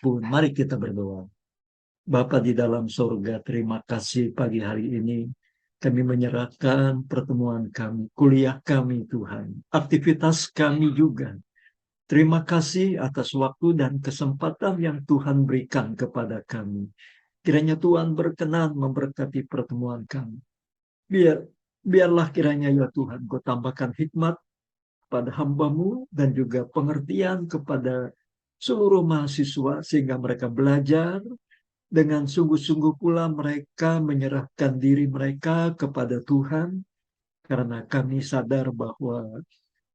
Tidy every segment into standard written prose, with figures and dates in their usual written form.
apapun. Mari kita berdoa. Bapa di dalam sorga, terima kasih pagi hari ini. Kami menyerahkan pertemuan kami, kuliah kami Tuhan, aktivitas kami juga. Terima kasih atas waktu dan kesempatan yang Tuhan berikan kepada kami. Kiranya Tuhan berkenan memberkati pertemuan kami. Biarlah kiranya ya Tuhan, Kau tambahkan hikmat pada hamba-Mu dan juga pengertian kepada seluruh mahasiswa sehingga mereka belajar dengan sungguh-sungguh pula mereka menyerahkan diri mereka kepada Tuhan karena kami sadar bahwa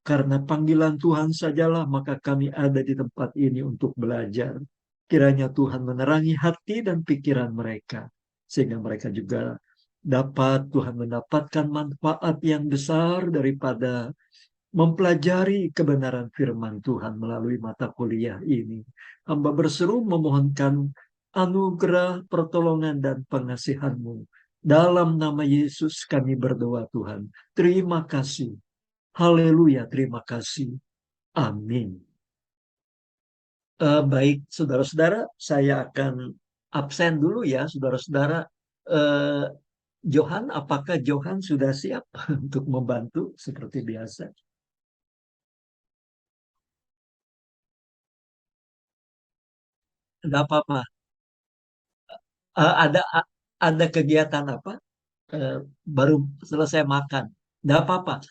karena panggilan Tuhan sajalah maka kami ada di tempat ini untuk belajar. Kiranya Tuhan menerangi hati dan pikiran mereka sehingga mereka juga dapat Tuhan mendapatkan manfaat yang besar daripada mempelajari kebenaran firman Tuhan melalui mata kuliah ini. Hamba berseru memohonkan anugerah, pertolongan, dan pengasihan-Mu. Dalam nama Yesus kami berdoa Tuhan. Terima kasih. Haleluya, terima kasih. Amin. Baik, saudara-saudara, saya akan absen dulu ya, saudara-saudara. Eh, Johan, apakah Johan sudah siap untuk membantu seperti biasa? Tidak apa-apa. Ada kegiatan apa? Eh, Baru selesai makan. Tidak apa-apa.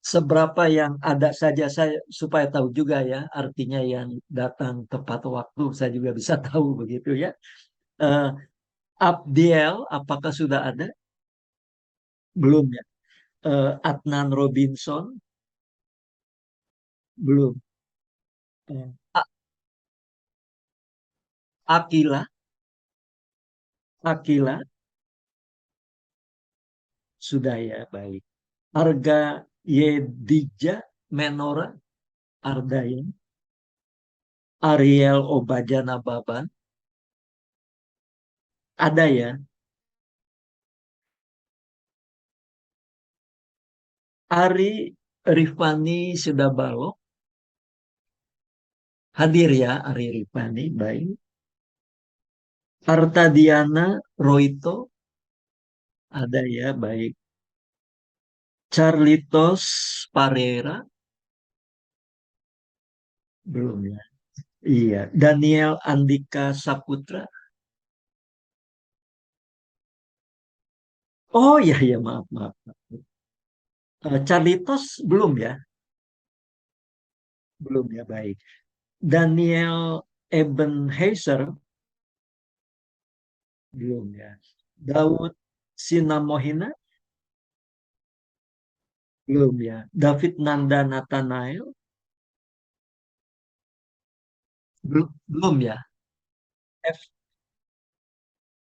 Seberapa yang ada saja saya supaya tahu juga ya artinya yang datang tepat waktu saya juga bisa tahu begitu ya. Eh, Abdiel, apakah sudah ada? Belum ya. Adnan Robinson belum. A- Akila, Akila sudah ya baik. Arga Yedija Menora Ardayan, Ariel Obajana Baban ada ya. Ari Rifani sudah balok hadir ya Ari Rifani baik. Arta Diana Roito ada ya baik. Carlitos Parera belum ya. Iya, Daniel Andika Saputra. Oh iya iya maaf maaf. Carlitos belum ya? Belum ya baik. Daniel Ebenhazer belum ya. Daud Sinamohina belum ya. David Nanda Nathanael belum ya. F.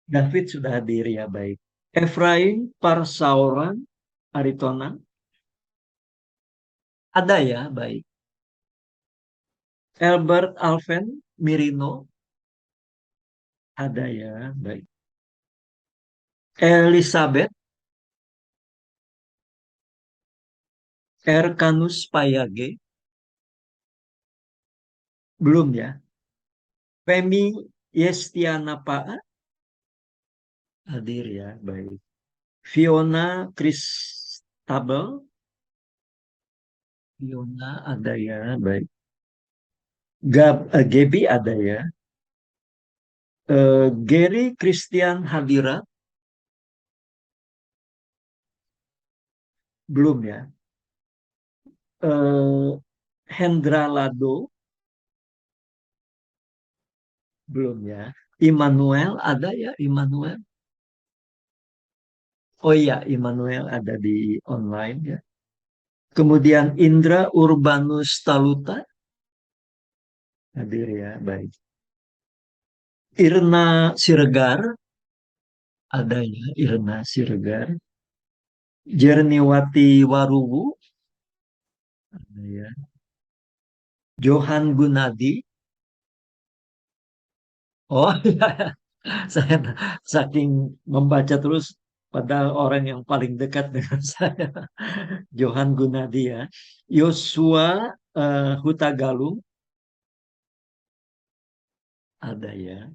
David sudah hadir ya baik. Efraim Parsauran Aritonang ada ya baik. Albert Alven Mirino ada ya baik. Elizabeth Erkanus Payage belum ya. Femi Yestiana Paa hadir ya baik. Fiona Christabel Fiona ada ya baik. Gaby ada ya. Gary Christian Hadira belum ya. Eh, Hendra Lado belum ya. Immanuel ada ya Immanuel. Oh iya Immanuel ada di online ya. Kemudian Indra Urbanus Taluta hadir ya baik. Irna Siregar ada ya Irna Siregar. Jerniwati Waruwu ada ya. Johan Gunadi. Oh iya, saya saking membaca terus padahal orang yang paling dekat dengan saya. Johan Gunadi ya. Yosua Hutagalung Ada ya.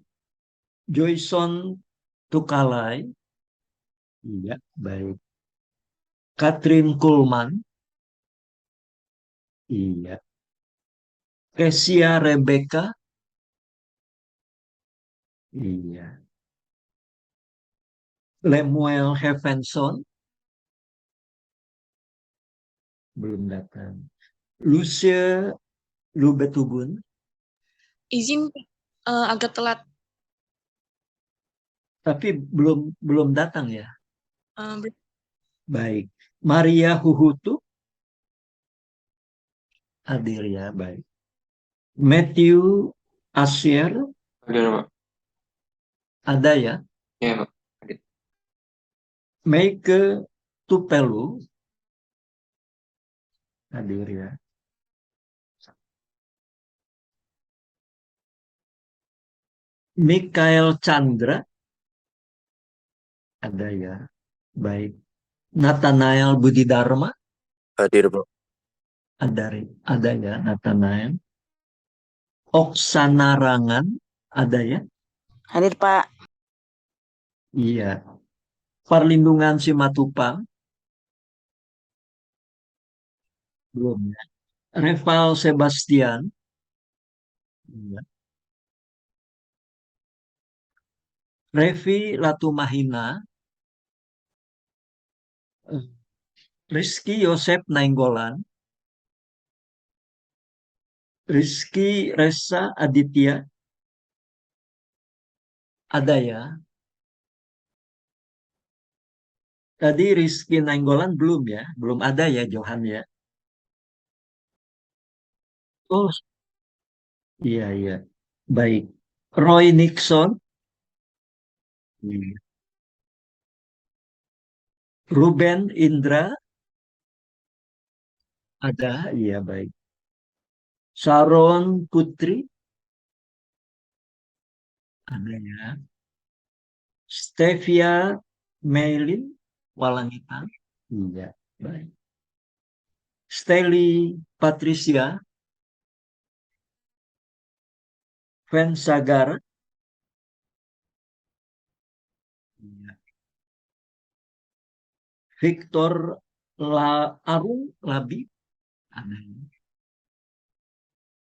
Joyson Tukalai. Iya, baik. Catherine Kuhlman. Iya. Kesia Rebecca. Iya. Lemuel Heavenson. Belum datang. Lucia Lubetubun. Izin agak telat. Tapi belum belum datang ya. Uh, Baik. Maria Huhutu. Hadir ya, baik. Matthew Asher. Hadir, Pak. Ada ya. Iya, Pak. Hadir. Meike Tupelu. Hadir ya. Mikael Chandra. Ada ya. Baik. Nathanael Budi Dharma. Hadir, Pak. Ada ya, Nathanael. Oksana Rangan. Ada ya. Hadir, Pak. Iya. Perlindungan Simatupang. Belum ya. Reval Sebastian. Iya. Revi Latumahina. Rizky Yosep Nainggolan. Rizky Resa Aditya. Ada ya. Tadi Rizky Nainggolan belum ya. Belum ada ya, Johan ya. Oh, iya, iya. Baik. Roy Nixon. Iya. Ruben Indra. Ada, iya baik. Sharon Putri. Ada ya. Stevia Meilin. Walangitan. Iya, baik. Steli Patricia. Sagara. Iya. Victor Arung Labi. Ada ya.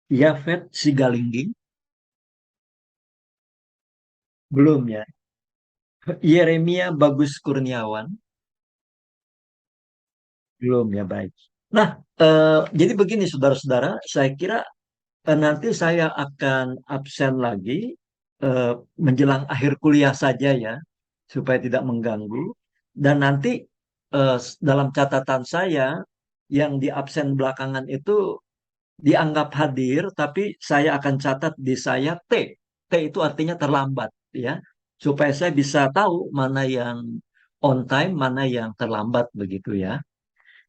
Yafet Sigalingging. Belum ya. Yeremia Bagus Kurniawan. Belum ya, baik. Nah, jadi begini saudara-saudara, saya kira nanti saya akan absen lagi eh, menjelang akhir kuliah saja ya, supaya tidak mengganggu. Dan nanti dalam catatan saya yang di absen belakangan itu dianggap hadir, tapi saya akan catat di saya T. T itu artinya terlambat ya, supaya saya bisa tahu mana yang on time, mana yang terlambat begitu ya.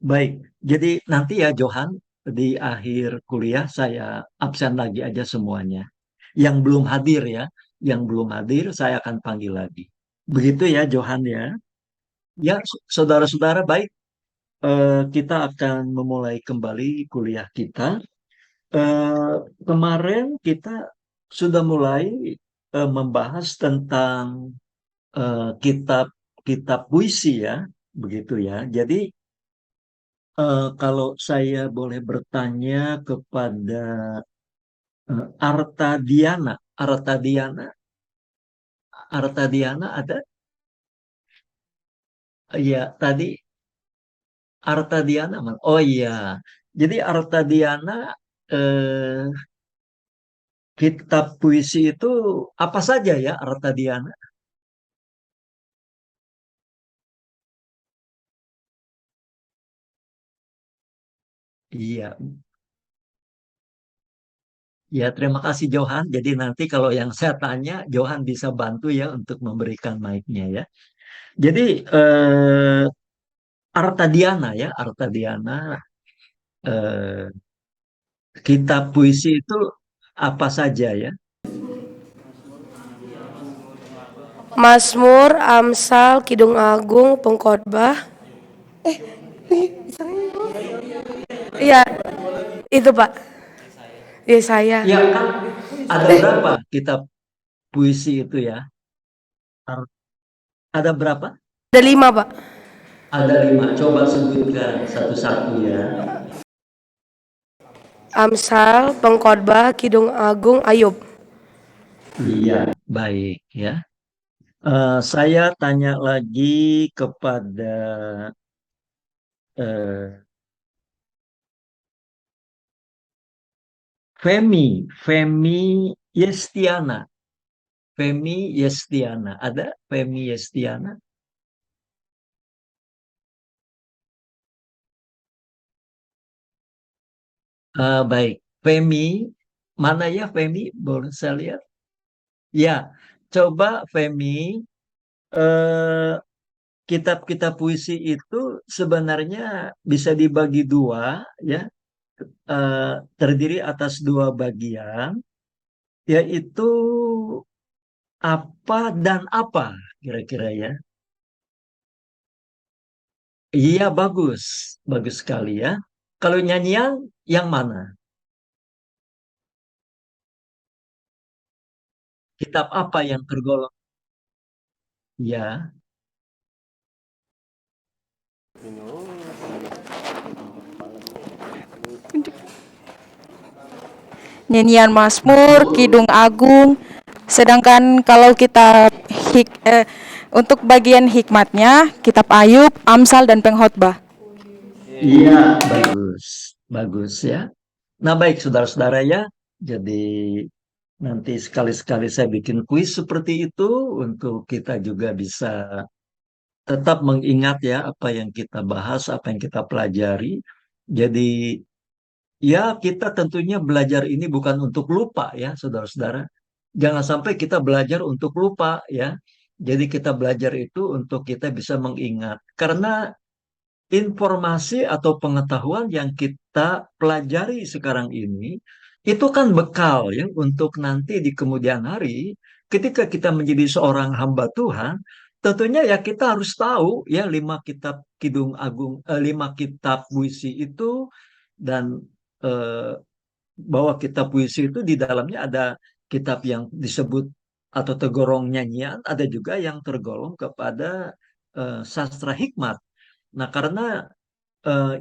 Baik, jadi nanti ya Johan, di akhir kuliah saya absen lagi aja semuanya. Yang belum hadir ya, yang belum hadir saya akan panggil lagi. Begitu ya Johan ya. Ya, saudara-saudara baik, kita akan memulai kembali kuliah kita. Eh, Kemarin kita sudah mulai membahas tentang kitab-kitab puisi ya, begitu ya. Jadi kalau saya boleh bertanya kepada Arta Diana, Arta Diana, Arta Diana ada? Iya, tadi Arta Diana, oh iya. Jadi Arta Diana, eh, kitab puisi itu apa saja ya Arta Diana? Iya, ya terima kasih Johan. Jadi nanti kalau yang saya tanya, Johan bisa bantu ya untuk memberikan mic-nya ya. Jadi Arta Diana ya, Arta Diana, eh, kitab puisi itu apa saja ya? Mazmur, Amsal, Kidung Agung, Pengkhotbah. Iya, itu Pak. Iya saya. Ya kan ada berapa kitab puisi itu ya. Ada berapa? Ada 5, Pak. Ada 5. Coba sebutkan satu-satu ya. Amsal, Pengkhotbah, Kidung Agung, Ayub. Iya, baik ya. Saya tanya lagi kepada eh, Femi Yestiana. Femi Yestiana. Ada Femi Yestiana? Baik. Femi, mana ya Femi? Boleh saya lihat? Ya, coba Femi, eh, kitab-kitab puisi itu sebenarnya bisa dibagi dua, ya, eh, terdiri atas dua bagian, yaitu apa dan apa, kira-kira ya. Iya, bagus, bagus sekali ya. Kalau nyanyian, yang mana? Kitab apa yang tergolong? Ya, Nyanyian Mazmur, Kidung Agung. Sedangkan kalau kita untuk bagian hikmatnya, kitab Ayub, Amsal dan Pengkhotbah. iya, bagus, bagus ya. Nah, baik, saudara-saudara ya. Jadi nanti sekali-sekali saya bikin kuis seperti itu untuk kita juga bisa tetap mengingat ya apa yang kita bahas, apa yang kita pelajari. Jadi ya kita tentunya belajar ini bukan untuk lupa ya, saudara-saudara. Jangan sampai kita belajar untuk lupa ya. Jadi kita belajar itu untuk kita bisa mengingat. Karena informasi atau pengetahuan yang kita pelajari sekarang ini itu kan bekal ya untuk nanti di kemudian hari ketika kita menjadi seorang hamba Tuhan, tentunya ya kita harus tahu ya 5 kitab puisi itu, dan eh, bahwa kitab puisi itu di dalamnya ada kitab yang disebut atau tergolong nyanyian, ada juga yang tergolong kepada sastra hikmat. Nah, karena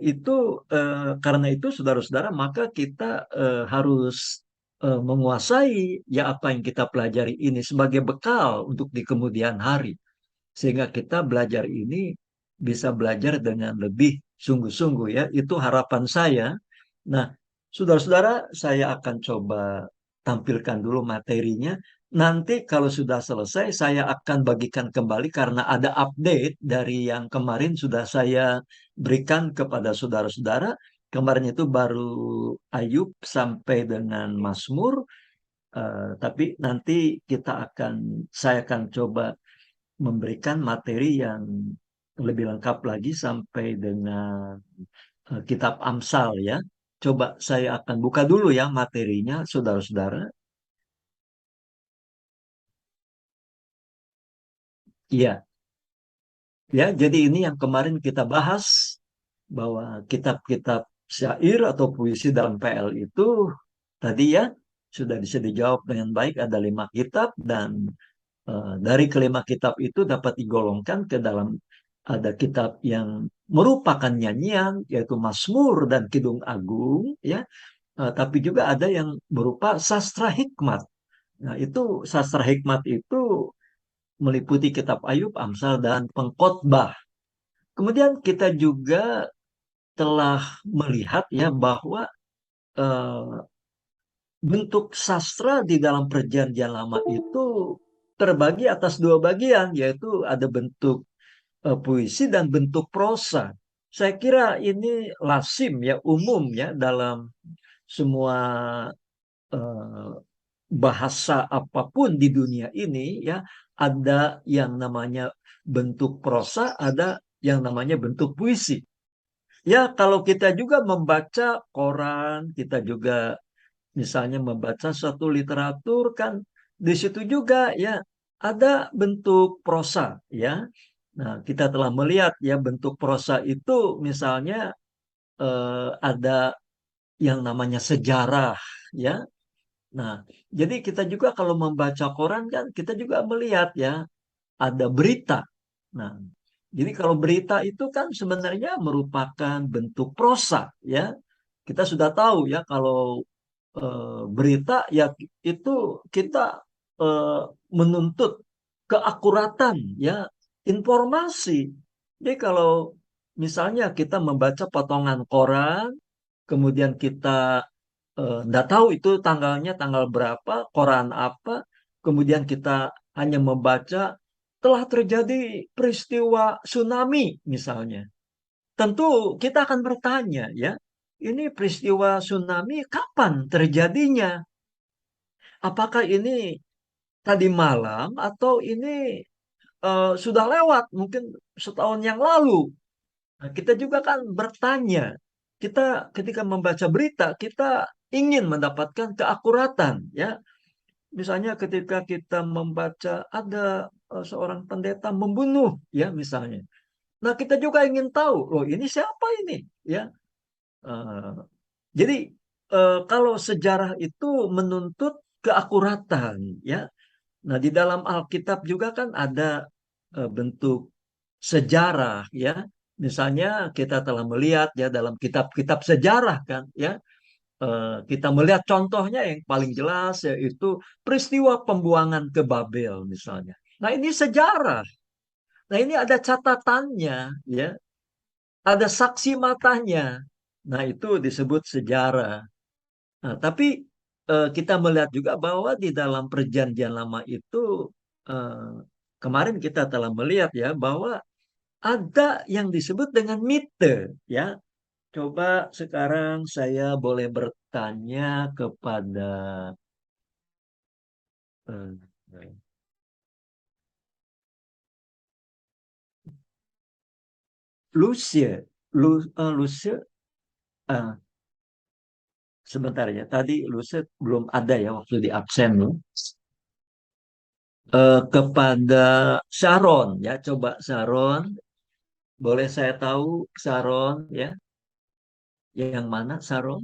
itu saudara-saudara, maka kita harus menguasai ya apa yang kita pelajari ini sebagai bekal untuk di kemudian hari, sehingga kita belajar ini bisa belajar dengan lebih sungguh-sungguh ya. Itu harapan saya. Nah, saudara-saudara, saya akan coba tampilkan dulu materinya. Nanti kalau sudah selesai, saya akan bagikan kembali karena ada update dari yang kemarin sudah saya berikan kepada saudara-saudara. Kemarin itu baru Ayub sampai dengan Mazmur, tapi nanti saya akan coba memberikan materi yang lebih lengkap lagi sampai dengan kitab Amsal ya. Coba saya akan buka dulu ya materinya, saudara-saudara. Iya, ya. Jadi ini yang kemarin kita bahas bahwa kitab-kitab syair atau puisi dalam PL itu tadi ya sudah bisa dijawab dengan baik. Ada 5 kitab, dan dari kelima kitab itu dapat digolongkan ke dalam, ada kitab yang merupakan nyanyian yaitu Mazmur dan Kidung Agung ya. Tapi juga ada yang berupa sastra hikmat. Nah, itu sastra hikmat itu meliputi kitab Ayub, Amsal, dan Pengkhotbah. Kemudian kita juga telah melihat ya bahwa eh, bentuk sastra di dalam Perjanjian Lama itu terbagi atas 2 bagian, yaitu ada bentuk puisi dan bentuk prosa. Saya kira ini lazim ya, umum ya dalam semua eh, bahasa apapun di dunia ini ya, ada yang namanya bentuk prosa, ada yang namanya bentuk puisi. Ya, kalau kita juga membaca koran, kita juga misalnya membaca suatu literatur, kan di situ juga ya ada bentuk prosa ya. Nah, kita telah melihat ya bentuk prosa itu misalnya ada yang namanya sejarah ya. Nah, jadi kita juga kalau membaca koran kan kita juga melihat ya ada berita. Nah, jadi kalau berita itu kan sebenarnya merupakan bentuk prosa ya. Kita sudah tahu ya kalau berita ya itu kita eh, menuntut keakuratan ya informasi. Jadi kalau misalnya kita membaca potongan koran, kemudian kita nggak tahu itu tanggalnya tanggal berapa, koran apa, kemudian kita hanya membaca telah terjadi peristiwa tsunami misalnya. Tentu kita akan bertanya ya, ini peristiwa tsunami kapan terjadinya? Apakah ini tadi malam atau ini sudah lewat mungkin setahun yang lalu? Nah, kita juga kan bertanya. Kita ketika membaca berita, kita ingin mendapatkan keakuratan ya. Misalnya ketika kita membaca ada seorang pendeta membunuh ya misalnya. Nah, kita juga ingin tahu, loh ini siapa ini ya. Eh, jadi kalau sejarah itu menuntut keakuratan ya. Nah, di dalam Alkitab juga kan ada bentuk sejarah ya. Misalnya kita telah melihat ya dalam kitab-kitab sejarah kan ya. Kita melihat contohnya yang paling jelas yaitu peristiwa pembuangan ke Babel misalnya. Nah, ini sejarah. Nah, ini ada catatannya ya. Ada saksi matanya. Nah, itu disebut sejarah. Nah, tapi kita melihat juga bahwa di dalam perjanjian lama itu eh, kemarin kita telah melihat ya bahwa ada yang disebut dengan mite ya. Coba sekarang saya boleh bertanya kepada eh, Lucia. Lucia, eh, sebentar ya. Tadi Lucia belum ada ya waktu di absen loh. Kepada Sharon ya, coba Sharon, boleh saya tahu Sharon ya, yang mana Sharon?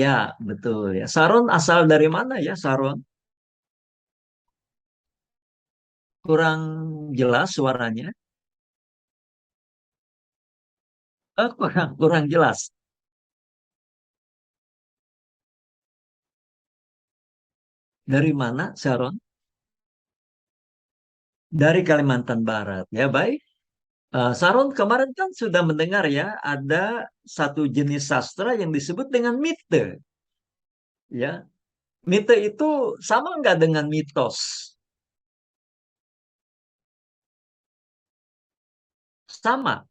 Ya, betul ya. Sharon asal dari mana ya Sharon? Kurang jelas suaranya. Kurang kurang jelas. Dari mana Sharon? Dari Kalimantan Barat. Ya, baik. Sharon kemarin kan sudah mendengar ya, ada satu jenis sastra yang disebut dengan mite. Ya, mite itu sama nggak dengan mitos? Sama,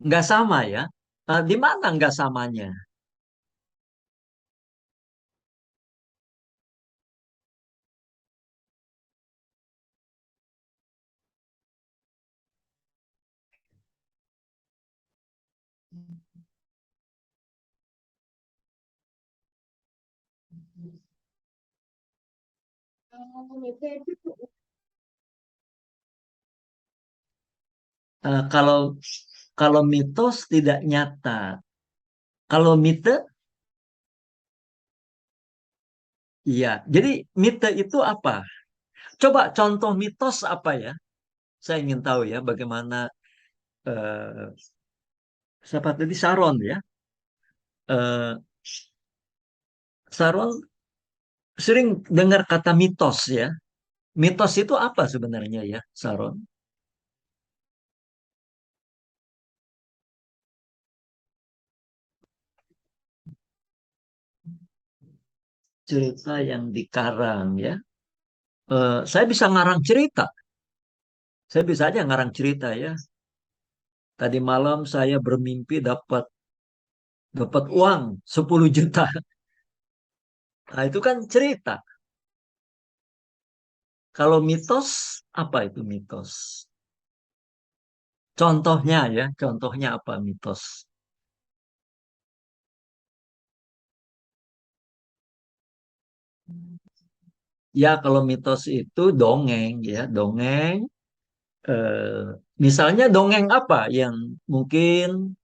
nggak sama ya. Di mana nggak samanya? Kalau kalau mitos tidak nyata. Kalau mite, iya. Jadi mite itu apa? Coba contoh mitos apa ya? Saya ingin tahu ya bagaimana eh, siapa tadi Saron ya. Eh, Saron sering dengar kata mitos ya. Mitos itu apa sebenarnya ya, Saron? Cerita yang dikarang ya. Saya bisa ngarang cerita. Saya bisa aja ngarang cerita ya. Tadi malam saya bermimpi dapat dapat uang 10 juta. Nah, itu kan cerita. Kalau mitos, apa itu mitos? Contohnya ya, contohnya apa mitos? Ya, kalau mitos itu dongeng ya, dongeng. Misalnya dongeng apa yang mungkin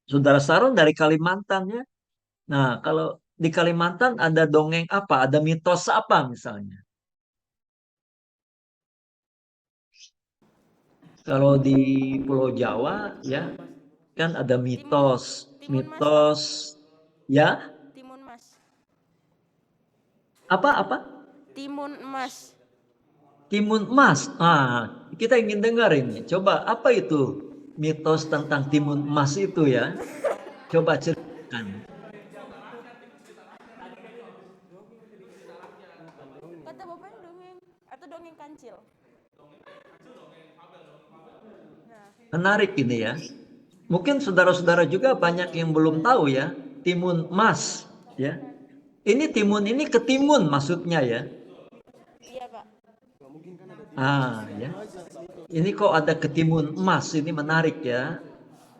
Saudara Saron dari Kalimantan ya. Nah, kalau di Kalimantan ada dongeng apa? Ada mitos apa misalnya? Kalau di Pulau Jawa ya kan ada mitos, Timun Mas, Pak. mitos ya Timun Mas. apa? Timun Emas. Timun emas. Kita ingin dengar ini. Coba apa itu mitos tentang timun emas itu ya? Coba ceritakan. Kata Bapak dongeng atau dongeng kancil? Menarik ini ya. Mungkin saudara-saudara juga banyak yang belum tahu ya, timun emas ya. Ini timun ini ketimun maksudnya ya. Iya, Pak. Ya. Ini kok ada ketimun emas, ini menarik ya.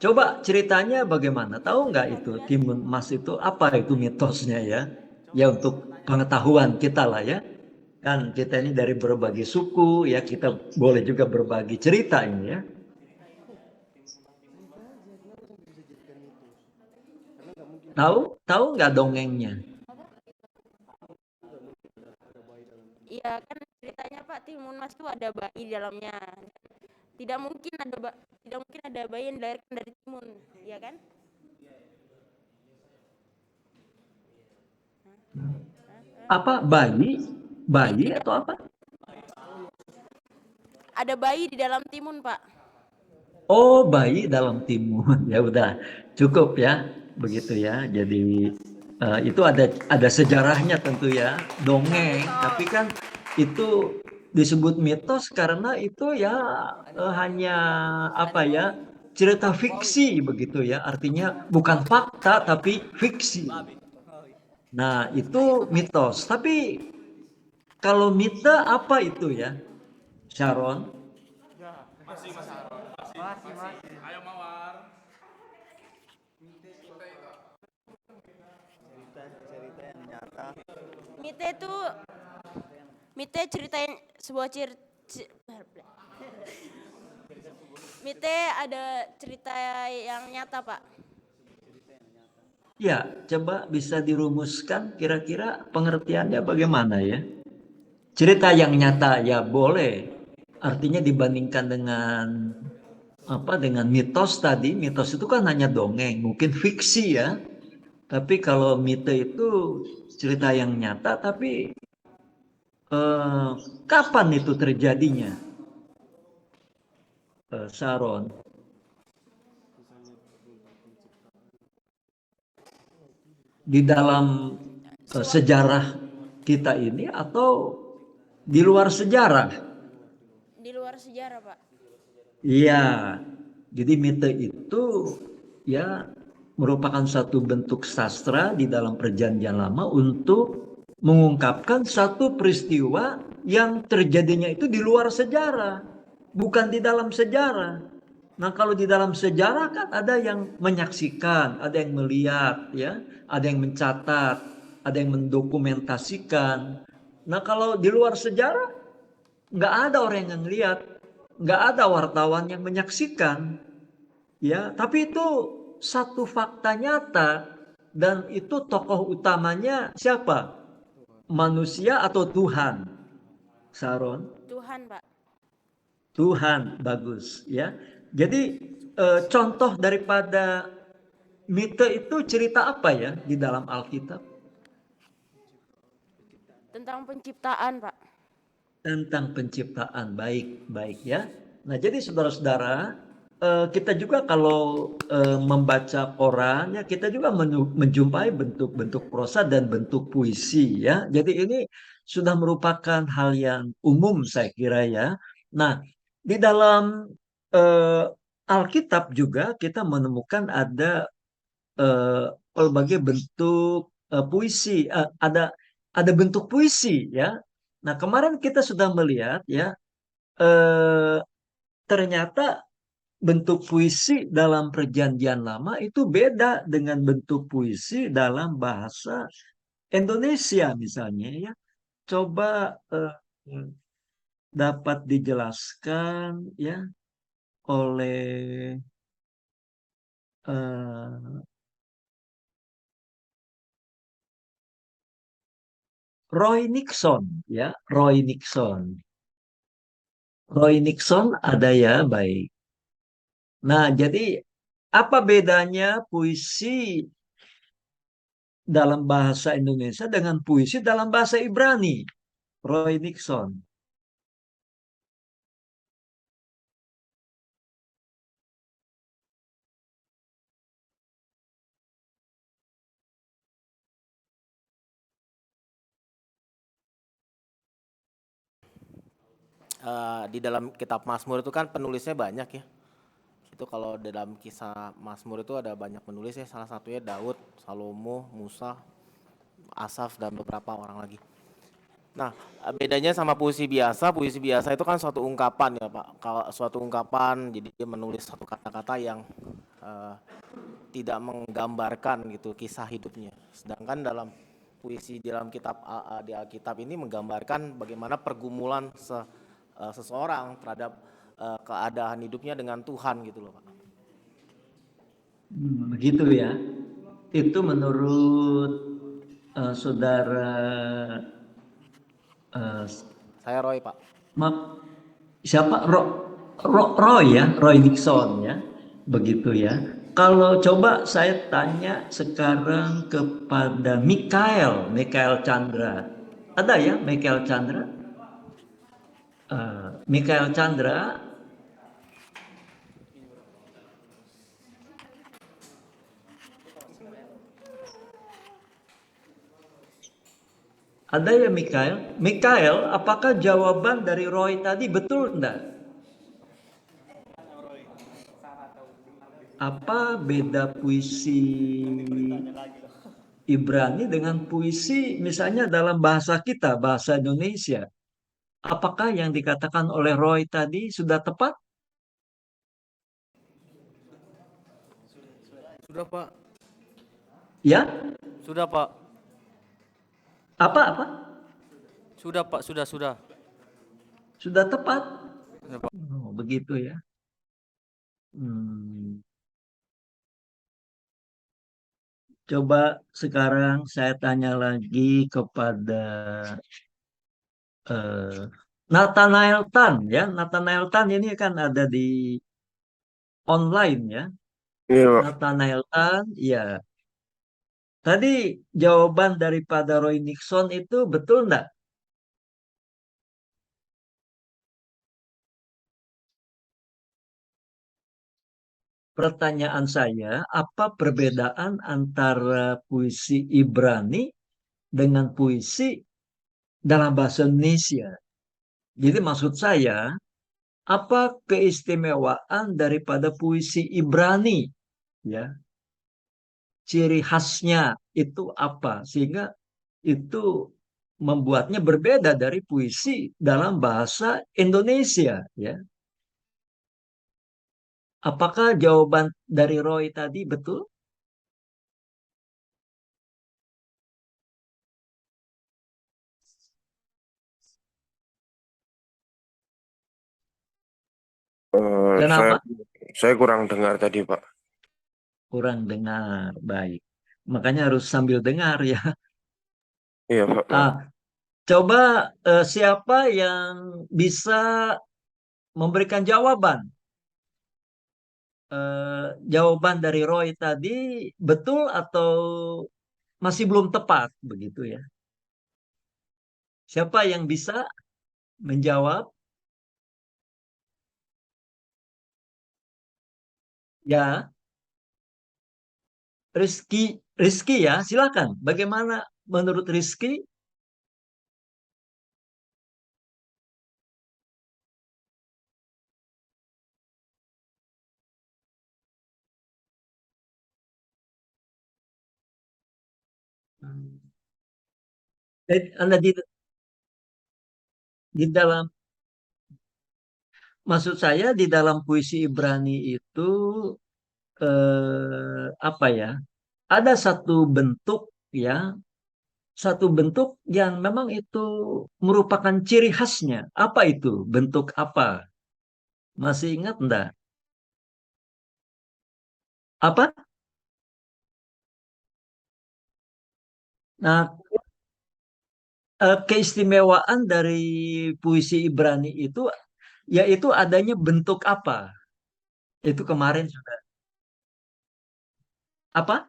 Coba ceritanya bagaimana? Tahu nggak itu timun emas itu apa itu mitosnya ya? Ya untuk pengetahuan kita lah ya. Kan kita ini dari berbagai suku ya, kita boleh juga berbagi cerita ini ya. Tahu nggak dongengnya? Iya, kan ceritanya Pak, timun mas itu ada bayi di dalamnya. Tidak mungkin ada bayi yang dilahirkan dari timun, ya kan? Apa bayi atau apa? Ada bayi di dalam timun, Pak. Oh, bayi dalam timun. Ya udah, cukup ya, begitu ya. Jadi itu ada sejarahnya tentu ya, dongeng. Tapi kan itu disebut mitos karena itu ya hanya apa ya, cerita fiksi begitu ya. Artinya bukan fakta tapi fiksi. Nah, itu mitos. Tapi kalau mite apa itu ya, Sharon? Mite ceritain sebuah Mite ada cerita yang nyata, Pak. Ya, coba bisa dirumuskan kira-kira pengertiannya bagaimana ya? Cerita yang nyata ya boleh. Artinya dibandingkan dengan mitos tadi, mitos itu kan hanya dongeng, mungkin fiksi ya. Tapi kalau mite itu cerita yang nyata, tapi kapan itu terjadinya? Sharon. Di dalam sejarah kita ini atau di luar sejarah? Di luar sejarah, Pak. Iya, jadi mite itu ya merupakan satu bentuk sastra di dalam perjanjian lama untuk mengungkapkan satu peristiwa yang terjadinya itu di luar sejarah, bukan di dalam sejarah. Nah, kalau di dalam sejarah kan ada yang menyaksikan, ada yang melihat, ya, ada yang mencatat, ada yang mendokumentasikan. Nah, kalau di luar sejarah nggak ada orang yang lihat, nggak ada wartawan yang menyaksikan, ya. Tapi itu satu fakta nyata dan itu tokoh utamanya siapa? Manusia atau Tuhan? Sharon? Tuhan, Pak. Tuhan, bagus ya. Jadi contoh daripada mite itu cerita apa ya di dalam Alkitab? Tentang penciptaan, Pak. Tentang penciptaan, baik ya. Nah, jadi saudara-saudara, kita juga kalau membaca koran ya kita juga menjumpai bentuk-bentuk prosa dan bentuk puisi ya. Jadi ini sudah merupakan hal yang umum saya kira ya. Nah, di dalam Alkitab juga kita menemukan ada berbagai bentuk puisi, ada bentuk puisi ya. Nah, kemarin kita sudah melihat ya, ternyata bentuk puisi dalam perjanjian lama itu beda dengan bentuk puisi dalam bahasa Indonesia misalnya ya. Coba dapat dijelaskan ya oleh eh, Roy Nixon ya, Roy Nixon. Roy Nixon ada ya, baik. Nah, jadi apa bedanya puisi dalam bahasa Indonesia dengan puisi dalam bahasa Ibrani? Roy Nixon. Di dalam kitab Mazmur itu kan penulisnya banyak ya. Itu kalau dalam kisah Mazmur itu ada banyak penulis ya, salah satunya Daud, Salomo, Musa, Asaf, dan beberapa orang lagi. Nah, bedanya sama puisi biasa itu kan suatu ungkapan ya Pak. Kalau suatu ungkapan, jadi dia menulis satu kata-kata yang tidak menggambarkan gitu kisah hidupnya. Sedangkan dalam puisi dalam kitab di Alkitab ini menggambarkan bagaimana pergumulan seseorang terhadap keadaan hidupnya dengan Tuhan gitu loh Pak. Begitu ya. Itu menurut saudara Saya Roy Pak. siapa Roy ya, Roy Nixon ya, begitu ya. Kalau coba saya tanya sekarang kepada Michael Chandra, ada ya Michael Chandra? Michael Chandra, ada ya Michael? Michael, apakah jawaban dari Roy tadi betul enggak? Apa beda puisi Ibrani dengan puisi misalnya dalam bahasa kita, bahasa Indonesia? Apakah yang dikatakan oleh Roy tadi sudah tepat? Sudah Pak. Ya? Sudah Pak. Apa? Sudah Pak, sudah. Sudah tepat? Ya, Pak. Oh, begitu ya. Coba sekarang saya tanya lagi kepada Nathanael Tan ya. Nathanael Tan ini kan ada di online ya. Iya, Pak. Nathanael Tan, ya. Tadi jawaban daripada Roy Nixon itu betul enggak? Pertanyaan saya, apa perbedaan antara puisi Ibrani dengan puisi dalam bahasa Indonesia? Jadi maksud saya, apa keistimewaan daripada puisi Ibrani? Ya, ciri khasnya itu apa? Sehingga itu membuatnya berbeda dari puisi dalam bahasa Indonesia. Ya, apakah jawaban dari Roy tadi betul? Saya Kenapa? kurang dengar tadi, Pak. Kurang dengar. Baik. Makanya harus sambil dengar ya. Iya, Pak. Maaf. Coba siapa yang bisa memberikan jawaban? Jawaban dari Roy tadi betul atau masih belum tepat begitu ya? Siapa yang bisa menjawab? Ya, Rizky ya, silakan. Bagaimana menurut Rizky? Anda di dalam, maksud saya di dalam puisi Ibrani itu apa ya? Ada satu bentuk ya satu bentuk yang memang itu merupakan ciri khasnya. Apa itu? Bentuk apa? Masih ingat enggak? Apa? Nah, keistimewaan dari puisi Ibrani itu yaitu adanya bentuk apa? Itu kemarin sudah. Apa?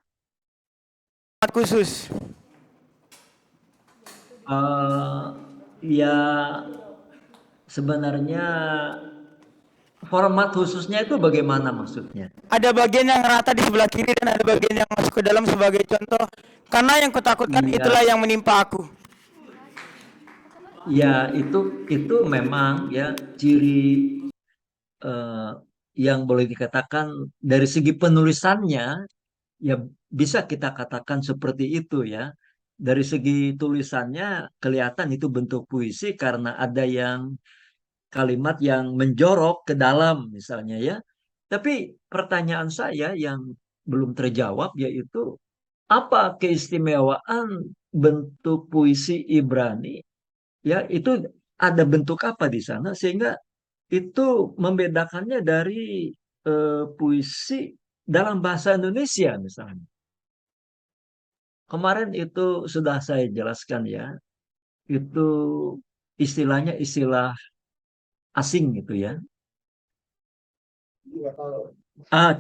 Sangat khusus. Eh, ya sebenarnya format khususnya itu bagaimana maksudnya? Ada bagian yang rata di sebelah kiri dan ada bagian yang masuk ke dalam sebagai contoh. Karena yang kutakutkan Iya, itulah yang menimpa aku. ya itu memang ya ciri eh, yang boleh dikatakan dari segi penulisannya ya bisa kita katakan seperti itu ya. Dari segi tulisannya kelihatan itu bentuk puisi karena ada yang kalimat yang menjorok ke dalam misalnya ya. Tapi pertanyaan saya yang belum terjawab yaitu apa keistimewaan bentuk puisi Ibrani ya itu ada bentuk apa di sana sehingga itu membedakannya dari puisi dalam bahasa Indonesia misalnya. Kemarin itu sudah saya jelaskan ya, itu istilahnya istilah asing gitu ya.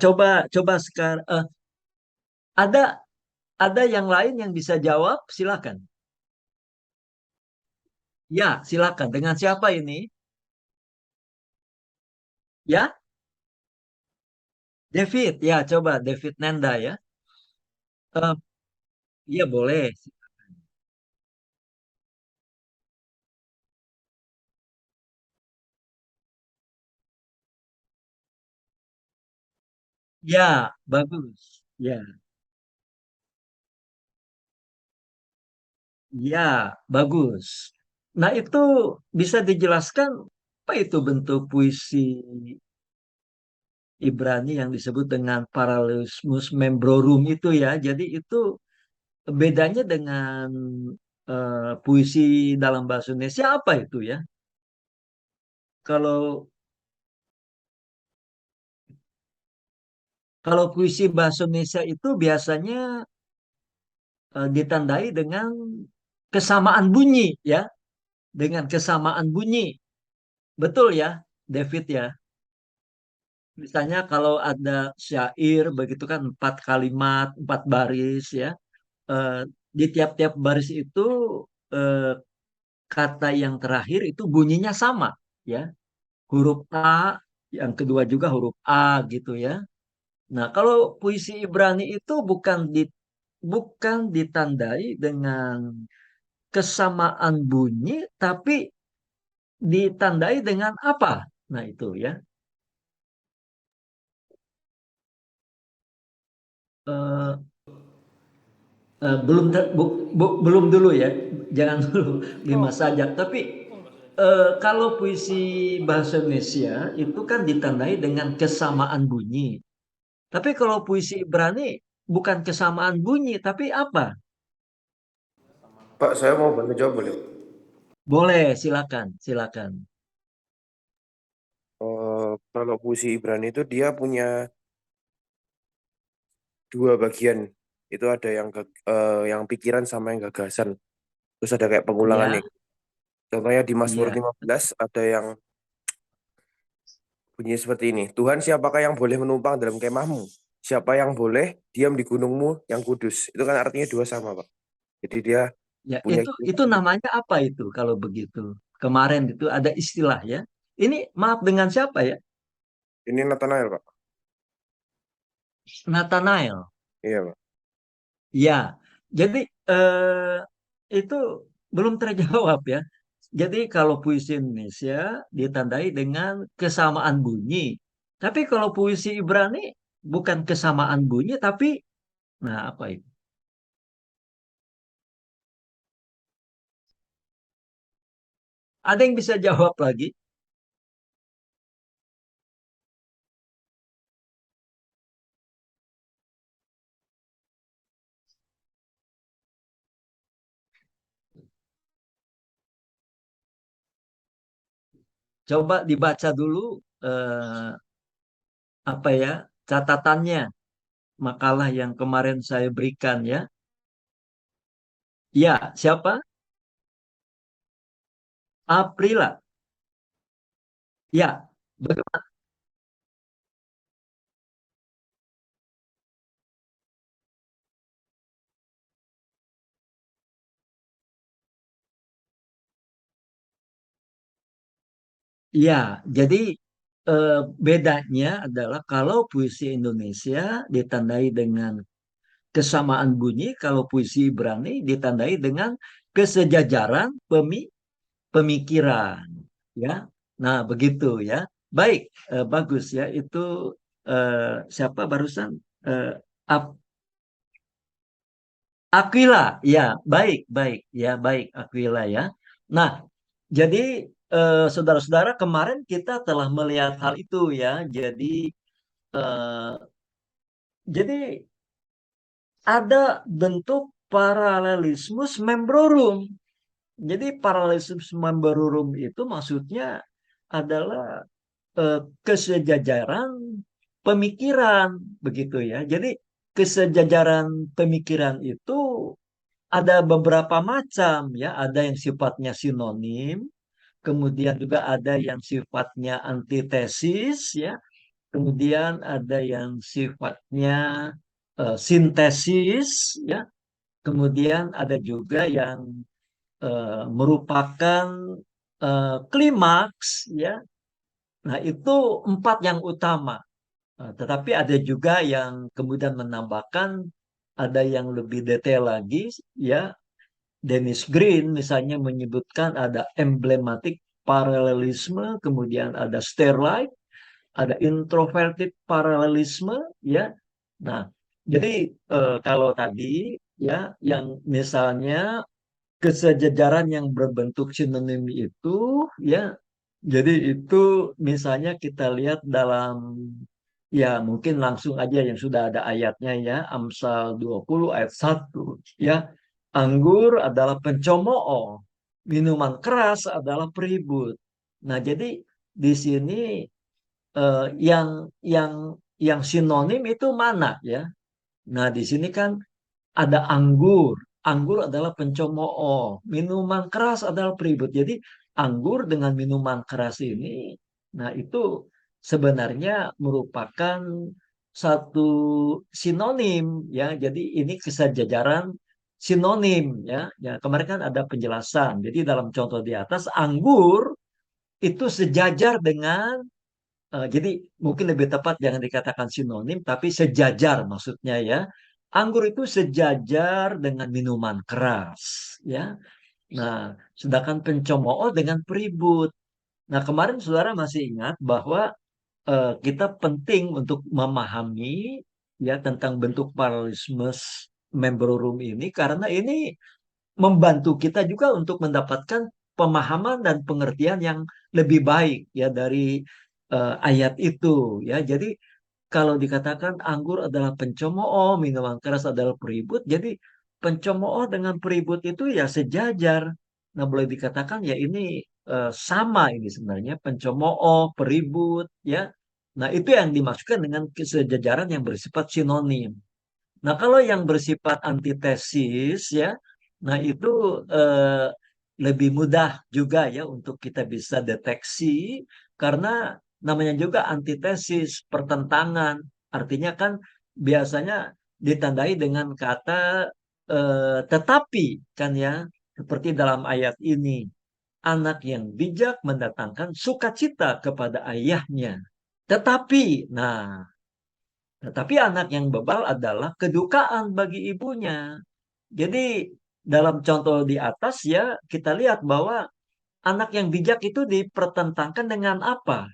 Coba coba sekarang ada ada yang lain yang bisa jawab, silakan. Ya, silakan. Dengan siapa ini? Ya, David. Ya, coba David Nanda ya. Eh, iya boleh. Ya, bagus. Ya, ya, bagus. Nah, itu bisa dijelaskan apa itu bentuk puisi Ibrani yang disebut dengan parallelismus membrorum itu ya. Jadi itu bedanya dengan puisi dalam bahasa Indonesia apa itu ya? Kalau kalau puisi bahasa Indonesia itu biasanya ditandai dengan kesamaan bunyi ya, dengan kesamaan bunyi. Betul ya, David ya. Misalnya kalau ada syair begitu kan empat kalimat, empat baris ya. Eh, di tiap-tiap baris itu eh, kata yang terakhir itu bunyinya sama ya. Huruf A, yang kedua juga huruf A gitu ya. Nah, kalau puisi Ibrani itu bukan ditandai dengan kesamaan bunyi, tapi ditandai dengan apa? Nah, itu ya. Eh, belum dulu ya, jangan dulu lima saja. Tapi kalau puisi bahasa Indonesia itu kan ditandai dengan kesamaan bunyi. Tapi kalau puisi Ibrani bukan kesamaan bunyi, tapi apa? Pak, saya mau bantu jawab boleh? Boleh, silakan, silakan. Kalau puisi Ibrani itu dia punya dua bagian. Itu ada yang pikiran sama yang gagasan. Terus ada kayak pengulangan nih. Ya, Contohnya di Mazmur iya. 15 ada yang bunyi seperti ini. Tuhan, siapakah yang boleh menumpang dalam kemahmu? Siapa yang boleh diam di gunungmu yang kudus? Itu kan artinya dua sama, Pak. Jadi dia Ya, punya itu namanya apa itu kalau begitu? Kemarin itu ada istilah ya. Ini maaf dengan siapa ya? ini Nathanael, Pak. Nathanael. Iya, Pak. Ya, jadi itu belum terjawab ya. Jadi kalau puisi Indonesia ditandai dengan kesamaan bunyi. Tapi kalau puisi Ibrani bukan kesamaan bunyi, tapi nah apa itu? Ada yang bisa jawab lagi? Coba dibaca dulu apa ya catatannya makalah yang kemarin saya berikan ya. Ya, siapa? Aprila. Ya, bagaimana? Ya, jadi bedanya adalah kalau puisi Indonesia ditandai dengan kesamaan bunyi, kalau puisi Ibrani ditandai dengan kesejajaran pemikiran. Ya, nah begitu ya. Baik, bagus ya. Itu siapa barusan? Eh, Aquila, ya, baik, baik, ya, baik, Aquila ya. Nah, jadi saudara-saudara kemarin kita telah melihat hal itu ya. Eh, jadi ada bentuk paralelismus membrorum. Jadi paralelismus membrorum itu maksudnya adalah kesejajaran pemikiran, begitu ya. Jadi kesejajaran pemikiran itu ada beberapa macam ya, ada yang sifatnya sinonim, kemudian juga ada yang sifatnya antitesis ya, kemudian ada yang sifatnya sintesis ya, kemudian ada juga yang merupakan klimaks ya. Nah, itu empat yang utama. Tetapi ada juga yang kemudian menambahkan ada yang lebih detail lagi ya. Dennis Green misalnya menyebutkan ada emblematic paralelisme, kemudian ada sterlite, ada introverted paralelisme ya. Nah, jadi kalau tadi ya yang misalnya kesejajaran yang berbentuk sinonim itu ya, jadi itu misalnya kita lihat dalam ya mungkin langsung aja yang sudah ada ayatnya ya, Amsal 20 ayat 1 ya. Anggur adalah pencomooh, minuman keras adalah peribut. Nah, jadi di sini yang sinonim itu mana ya? Nah, di sini kan ada anggur. Anggur adalah pencomooh. Minuman keras adalah peribut. Jadi anggur dengan minuman keras ini, nah itu sebenarnya merupakan satu sinonim ya. Jadi ini kesejajaran sinonim ya. Ya kemarin kan ada penjelasan. Jadi dalam contoh di atas anggur itu sejajar dengan jadi mungkin lebih tepat jangan dikatakan sinonim, tapi sejajar maksudnya ya. Anggur itu sejajar dengan minuman keras, ya. Nah, sedangkan pencemooh dengan peribut. Nah, kemarin saudara masih ingat bahwa kita penting untuk memahami ya tentang bentuk paralelisme membrorum ini karena ini membantu kita juga untuk mendapatkan pemahaman dan pengertian yang lebih baik ya dari ayat itu ya. Jadi kalau dikatakan anggur adalah pencemooh, minuman keras adalah peribut, jadi pencemooh dengan peribut itu ya sejajar. Nah, boleh dikatakan ya ini sama ini sebenarnya pencemooh, peribut ya. Nah, itu yang dimaksudkan dengan kesejajaran yang bersifat sinonim. Nah, kalau yang bersifat antitesis ya, nah itu eh, lebih mudah juga ya untuk kita bisa deteksi karena namanya juga antitesis, pertentangan. Artinya kan biasanya ditandai dengan kata tetapi kan ya, seperti dalam ayat ini. Anak yang bijak mendatangkan sukacita kepada ayahnya. Tetapi, nah tetapi anak yang bebal adalah kedukaan bagi ibunya. Jadi dalam contoh di atas ya kita lihat bahwa anak yang bijak itu dipertentangkan dengan apa?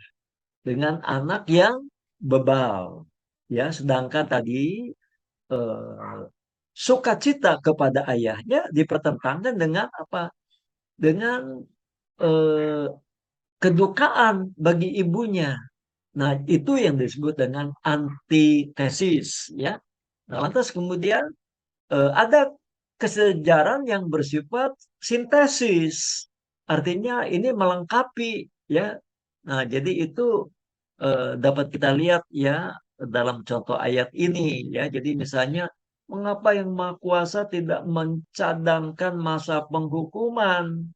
Dengan anak yang bebal. Ya, sedangkan tadi eh, sukacita kepada ayahnya dipertentangkan dengan apa? Dengan eh, kedukaan bagi ibunya. Nah, itu yang disebut dengan antitesis ya. Nah, lantas kemudian ada kesejaran yang bersifat sintesis. Artinya ini melengkapi ya. Nah, jadi itu dapat kita lihat ya dalam contoh ayat ini ya. Jadi misalnya mengapa yang Maha Kuasa tidak mencadangkan masa penghukuman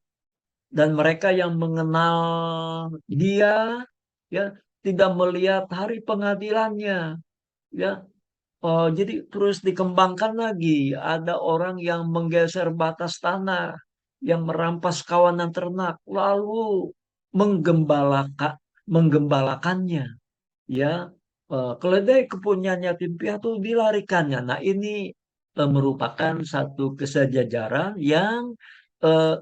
dan mereka yang mengenal Dia ya tidak melihat hari pengadilannya ya. Oh, jadi terus dikembangkan lagi. Ada orang yang menggeser batas tanah, yang merampas kawanan ternak, lalu menggembalakannya. Ya, keledai kepunyaan yatim piatu dilarikannya. Nah, ini merupakan satu kesejajaran yang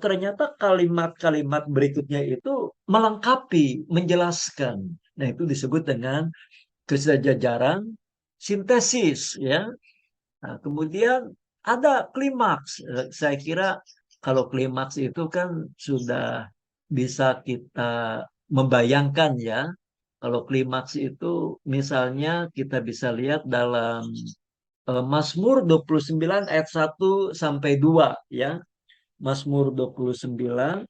ternyata kalimat-kalimat berikutnya itu melengkapi, menjelaskan. Nah, itu disebut dengan kesejajaran sintesis ya. Nah, kemudian ada klimaks. Saya kira kalau klimaks itu kan sudah bisa kita membayangkan ya. Kalau klimaks itu misalnya kita bisa lihat dalam Mazmur 29 ayat 1 sampai 2 ya. Mazmur 29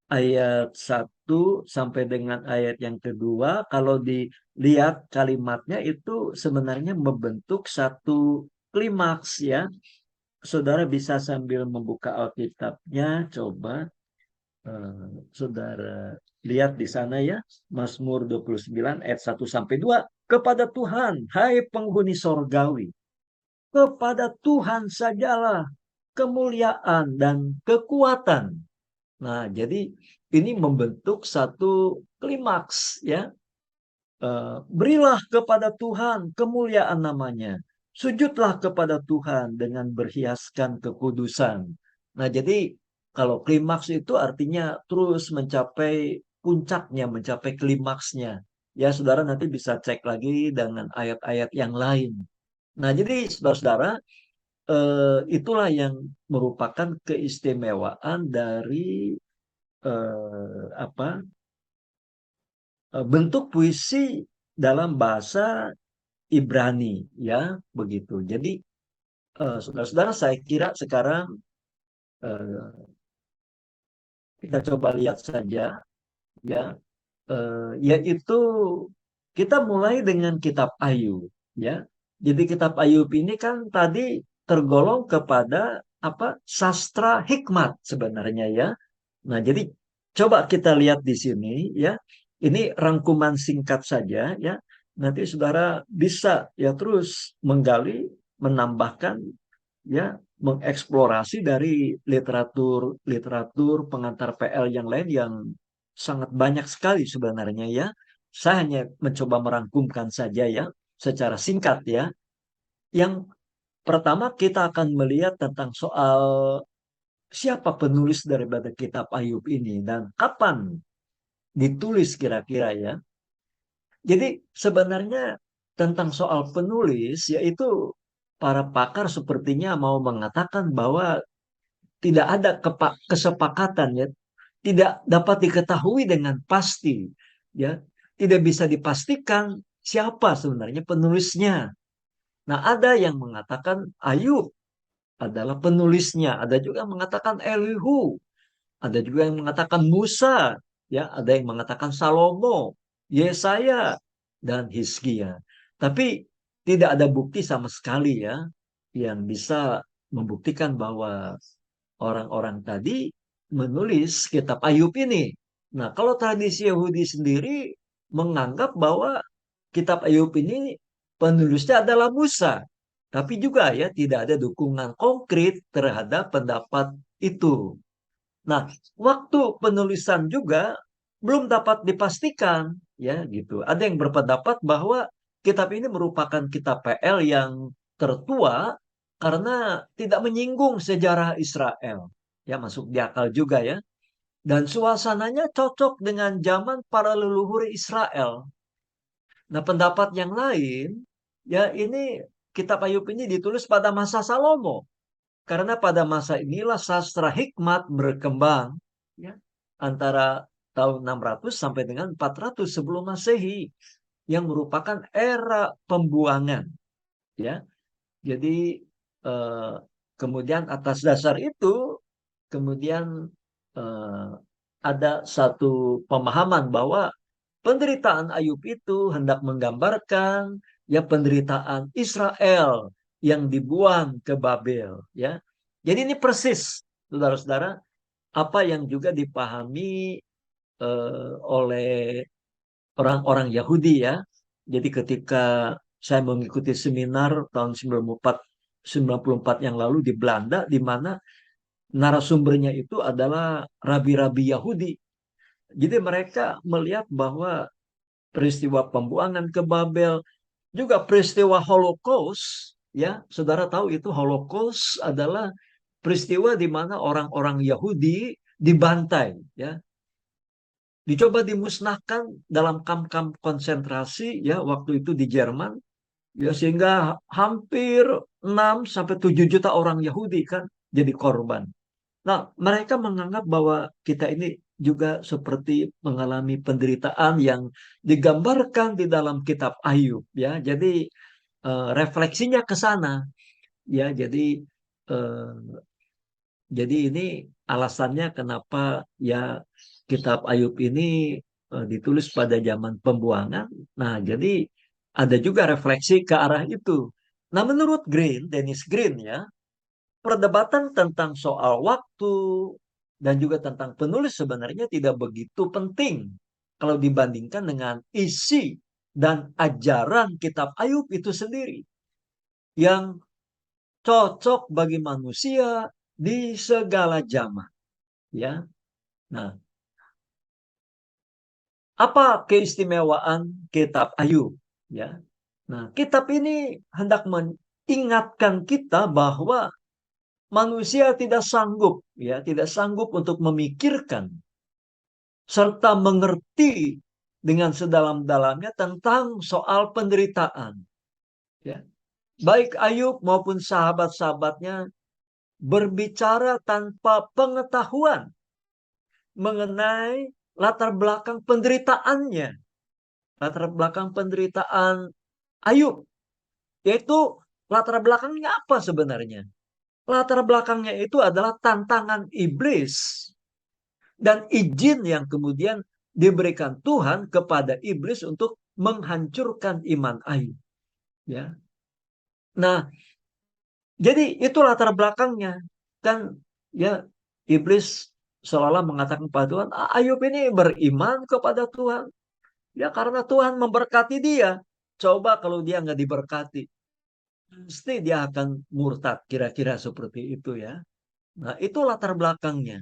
ayat 1 sampai dengan ayat yang kedua, kalau dilihat kalimatnya itu sebenarnya membentuk satu klimaks ya. Saudara bisa sambil membuka Alkitabnya, coba saudara lihat di sana ya. Mazmur 29 ayat 1 sampai 2. Kepada Tuhan, hai penghuni sorgawi, kepada Tuhan sajalah kemuliaan dan kekuatan. Nah, jadi ini membentuk satu klimaks ya. Berilah kepada Tuhan kemuliaan namanya. Sujudlah kepada Tuhan dengan berhiaskan kekudusan. Nah, jadi kalau klimaks itu artinya terus mencapai puncaknya, mencapai klimaksnya. Ya, saudara nanti bisa cek lagi dengan ayat-ayat yang lain. Nah, jadi saudara-saudara, itulah yang merupakan keistimewaan dari apa bentuk puisi dalam bahasa Ibrani ya begitu. Jadi saudara-saudara saya kira sekarang eh, kita coba lihat saja ya yaitu kita mulai dengan kitab Ayub ya. Jadi kitab Ayub ini kan tadi tergolong kepada apa sastra hikmat sebenarnya ya. Nah, jadi coba kita lihat di sini ya. Ini rangkuman singkat saja ya. Nanti saudara bisa ya terus menggali, menambahkan ya, mengeksplorasi dari literatur pengantar PL yang lain yang sangat banyak sekali sebenarnya ya. Saya hanya mencoba merangkumkan saja ya secara singkat ya. Yang pertama kita akan melihat tentang soal siapa penulis daripada kitab Ayub ini dan kapan ditulis kira-kira ya. Jadi sebenarnya tentang soal penulis yaitu para pakar sepertinya mau mengatakan bahwa tidak ada kesepakatan ya, tidak dapat diketahui dengan pasti ya, tidak bisa dipastikan siapa sebenarnya penulisnya. Nah, ada yang mengatakan Ayub adalah penulisnya, ada juga yang mengatakan Elihu, ada juga yang mengatakan Musa, ya, ada yang mengatakan Salomo, Yesaya, dan Hizkia. Tapi tidak ada bukti sama sekali ya yang bisa membuktikan bahwa orang-orang tadi menulis kitab Ayub ini. Nah, kalau tradisi Yahudi sendiri menganggap bahwa kitab Ayub ini penulisnya adalah Musa. Tapi juga ya tidak ada dukungan konkret terhadap pendapat itu. Nah, waktu penulisan juga belum dapat dipastikan ya gitu. Ada yang berpendapat bahwa kitab ini merupakan kitab PL yang tertua karena tidak menyinggung sejarah Israel. Ya masuk di akal juga ya. Dan suasananya cocok dengan zaman para leluhur Israel. Nah, pendapat yang lain ya ini kitab Ayub ini ditulis pada masa Salomo. Karena pada masa inilah sastra hikmat berkembang ya, antara tahun 600 sampai dengan 400 sebelum Masehi yang merupakan era pembuangan ya. Jadi eh, kemudian atas dasar itu kemudian ada satu pemahaman bahwa penderitaan Ayub itu hendak menggambarkan ya penderitaan Israel yang dibuang ke Babel, ya. Jadi ini persis, saudara-saudara, apa yang juga dipahami oleh orang-orang Yahudi, ya. Jadi ketika saya mengikuti seminar tahun 94 yang lalu di Belanda, di mana narasumbernya itu adalah rabi-rabi Yahudi. Jadi mereka melihat bahwa peristiwa pembuangan ke Babel, juga peristiwa Holocaust, ya, saudara tahu itu Holocaust adalah peristiwa di mana orang-orang Yahudi dibantai, ya, dicoba dimusnahkan dalam kamp-kamp konsentrasi, ya, waktu itu di Jerman, ya, sehingga hampir 6-7 juta orang Yahudi kan jadi korban. Nah, mereka menganggap bahwa kita ini juga seperti mengalami penderitaan yang digambarkan di dalam kitab Ayub, ya. Jadi refleksinya ke sana, ya. Jadi ini alasannya kenapa ya kitab Ayub ini ditulis pada zaman pembuangan. Nah, jadi ada juga refleksi ke arah itu. Nah, menurut Dennis Green, ya, perdebatan tentang soal waktu dan juga tentang penulis sebenarnya tidak begitu penting kalau dibandingkan dengan isi dan ajaran kitab Ayub itu sendiri yang cocok bagi manusia di segala zaman, ya. Nah, apa keistimewaan kitab Ayub, ya? Nah, kitab ini hendak mengingatkan kita bahwa manusia tidak sanggup, ya, tidak sanggup untuk memikirkan serta mengerti dengan sedalam-dalamnya tentang soal penderitaan, ya. Baik Ayub maupun sahabat-sahabatnya berbicara tanpa pengetahuan mengenai latar belakang penderitaannya, latar belakang penderitaan Ayub, yaitu latar belakangnya apa sebenarnya? Latar belakangnya itu adalah tantangan iblis dan izin yang kemudian diberikan Tuhan kepada iblis untuk menghancurkan iman Ayub, ya. Nah, jadi itu latar belakangnya kan, ya. Iblis seolah mengatakan kepada Tuhan, Ayub ini beriman kepada Tuhan, ya, karena Tuhan memberkati dia. Coba kalau dia nggak diberkati, pasti dia akan murtad, kira-kira seperti itu, ya. Nah, itu latar belakangnya.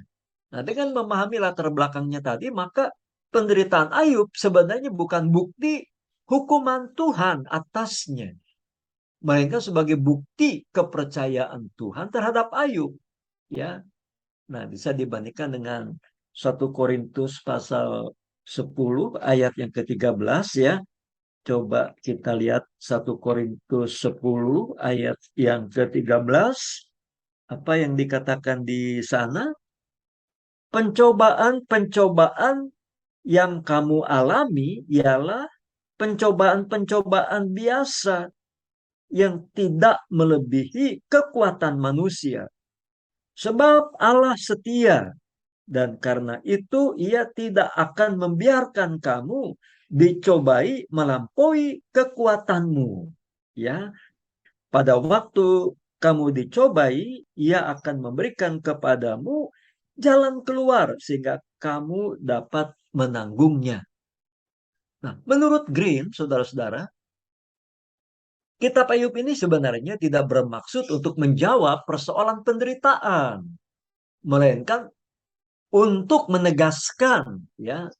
Nah, dengan memahami latar belakangnya tadi, maka penderitaan Ayub sebenarnya bukan bukti hukuman Tuhan atasnya, melainkan sebagai bukti kepercayaan Tuhan terhadap Ayub, ya. Nah, bisa dibandingkan dengan 1 Korintus pasal 10 ayat yang ke-13, ya. Coba kita lihat 1 Korintus 10 ayat yang ke-13. Apa yang dikatakan di sana? Pencobaan-pencobaan yang kamu alami ialah pencobaan-pencobaan biasa yang tidak melebihi kekuatan manusia. Sebab Allah setia, dan karena itu Ia tidak akan membiarkan kamu dicobai melampaui kekuatanmu. Ya, pada waktu kamu dicobai, Ia akan memberikan kepadamu jalan keluar sehingga kamu dapat menanggungnya. Nah, menurut Green, saudara-saudara, kitab Ayub ini sebenarnya tidak bermaksud untuk menjawab persoalan penderitaan, melainkan untuk menegaskan, ya,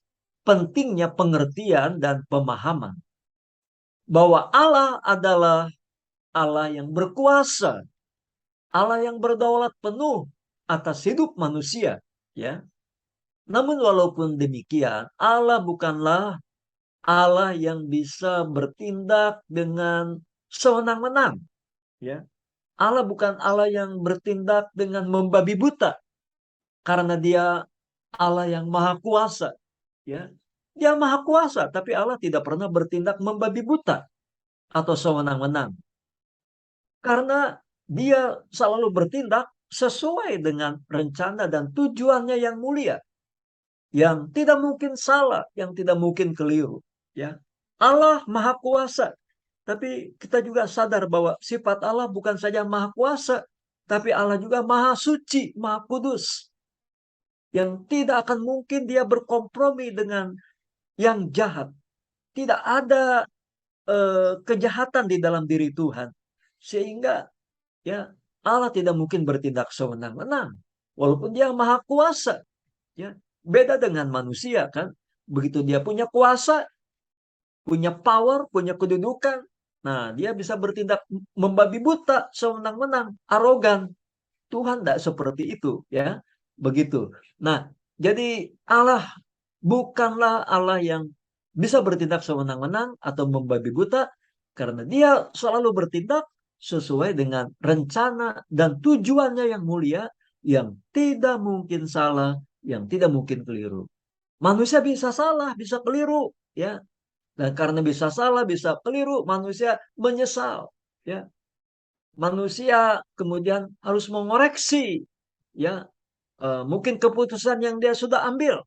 pentingnya pengertian dan pemahaman bahwa Allah adalah Allah yang berkuasa, Allah yang berdaulat penuh atas hidup manusia, ya. Namun walaupun demikian, Allah bukanlah Allah yang bisa bertindak dengan sewenang-wenang, ya. Allah bukan Allah yang bertindak dengan membabi buta, karena Dia Allah yang maha kuasa, ya. Dia maha kuasa, tapi Allah tidak pernah bertindak membabi buta atau sewenang-wenang, karena Dia selalu bertindak sesuai dengan rencana dan tujuannya yang mulia, yang tidak mungkin salah, yang tidak mungkin keliru. Ya, Allah Maha Kuasa, tapi kita juga sadar bahwa sifat Allah bukan saja Maha Kuasa, tapi Allah juga Maha Suci, Maha Kudus, yang tidak akan mungkin dia berkompromi dengan yang jahat. Tidak ada kejahatan di dalam diri Tuhan, sehingga ya Allah tidak mungkin bertindak sewenang-wenang, walaupun dia Maha Kuasa. Ya, beda dengan manusia kan, begitu dia punya kuasa, punya power, punya kedudukan, nah dia bisa bertindak membabi buta, sewenang-wenang, arogan. Tuhan tidak seperti itu, ya, begitu. Nah, jadi Allah bukanlah Allah yang bisa bertindak sewenang-wenang atau membabi buta, karena dia selalu bertindak sesuai dengan rencana dan tujuannya yang mulia, yang tidak mungkin salah, yang tidak mungkin keliru. Manusia bisa salah, bisa keliru, ya. Dan karena bisa salah, bisa keliru, manusia menyesal, ya. Manusia kemudian harus mengoreksi, ya, mungkin keputusan yang dia sudah ambil.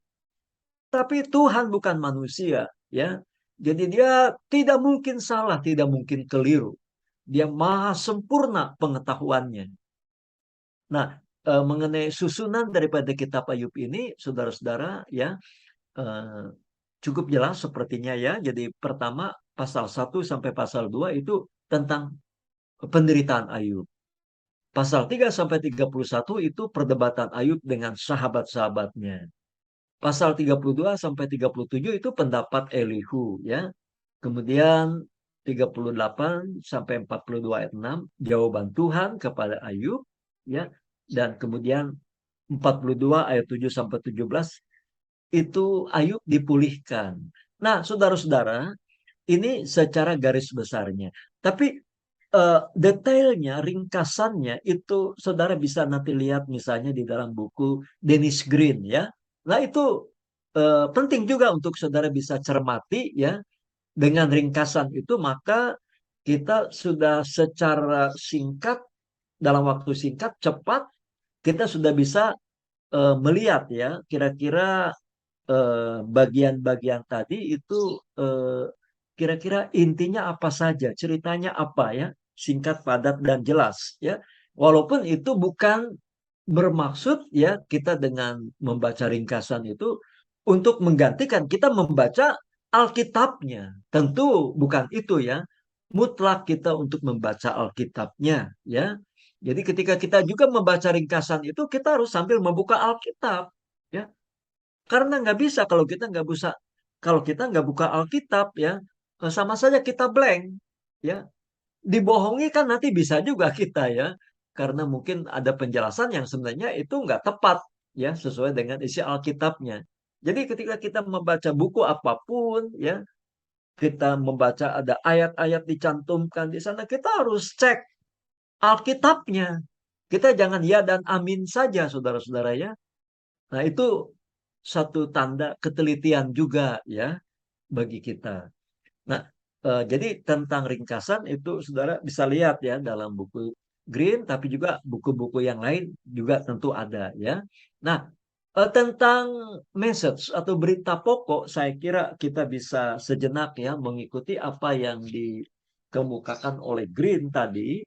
Tapi Tuhan bukan manusia, ya. Jadi dia tidak mungkin salah, tidak mungkin keliru. Dia maha sempurna pengetahuannya. Nah, mengenai susunan daripada kitab Ayub ini, saudara-saudara, ya, cukup jelas sepertinya, ya. Jadi pertama pasal 1 sampai pasal 2 itu tentang penderitaan Ayub. Pasal 3 sampai 31 itu perdebatan Ayub dengan sahabat-sahabatnya. Pasal 32 sampai 37 itu pendapat Elihu, ya. Kemudian 38 sampai 42 ayat 6 jawaban Tuhan kepada Ayub, ya. Dan kemudian 42 ayat 7 sampai 17 itu Ayub dipulihkan. Nah, saudara-saudara, ini secara garis besarnya. Tapi detailnya, ringkasannya itu saudara bisa nanti lihat misalnya di dalam buku Dennis Green, ya. Nah, itu penting juga untuk saudara bisa cermati, ya. Dengan ringkasan itu maka kita sudah secara singkat, dalam waktu singkat, cepat, kita sudah bisa melihat, ya, kira-kira bagian-bagian tadi itu kira-kira intinya apa saja, ceritanya apa, ya, singkat, padat, dan jelas, ya. Walaupun itu bukan bermaksud, ya, kita dengan membaca ringkasan itu untuk menggantikan kita membaca Alkitabnya. Tentu bukan itu, ya. Mutlak kita untuk membaca Alkitabnya, ya. Jadi ketika kita juga membaca ringkasan itu, kita harus sambil membuka Alkitab, ya. Karena nggak bisa kalau kita nggak buka Alkitab, ya, sama saja kita blank, ya. Dibohongi kan nanti bisa juga kita, ya, karena mungkin ada penjelasan yang sebenarnya itu nggak tepat, ya, sesuai dengan isi Alkitabnya. Jadi ketika kita membaca buku apapun, ya, kita membaca ada ayat-ayat dicantumkan di sana, kita harus cek Alkitabnya. Kita jangan ya dan amin saja, saudara-saudara, ya. Nah, itu satu tanda ketelitian juga, ya, bagi kita. Nah, jadi tentang ringkasan itu saudara bisa lihat, ya, dalam buku Green, tapi juga buku-buku yang lain juga tentu ada, ya. Nah, tentang message atau berita pokok, saya kira kita bisa sejenak, ya, mengikuti apa yang dikemukakan oleh Green tadi.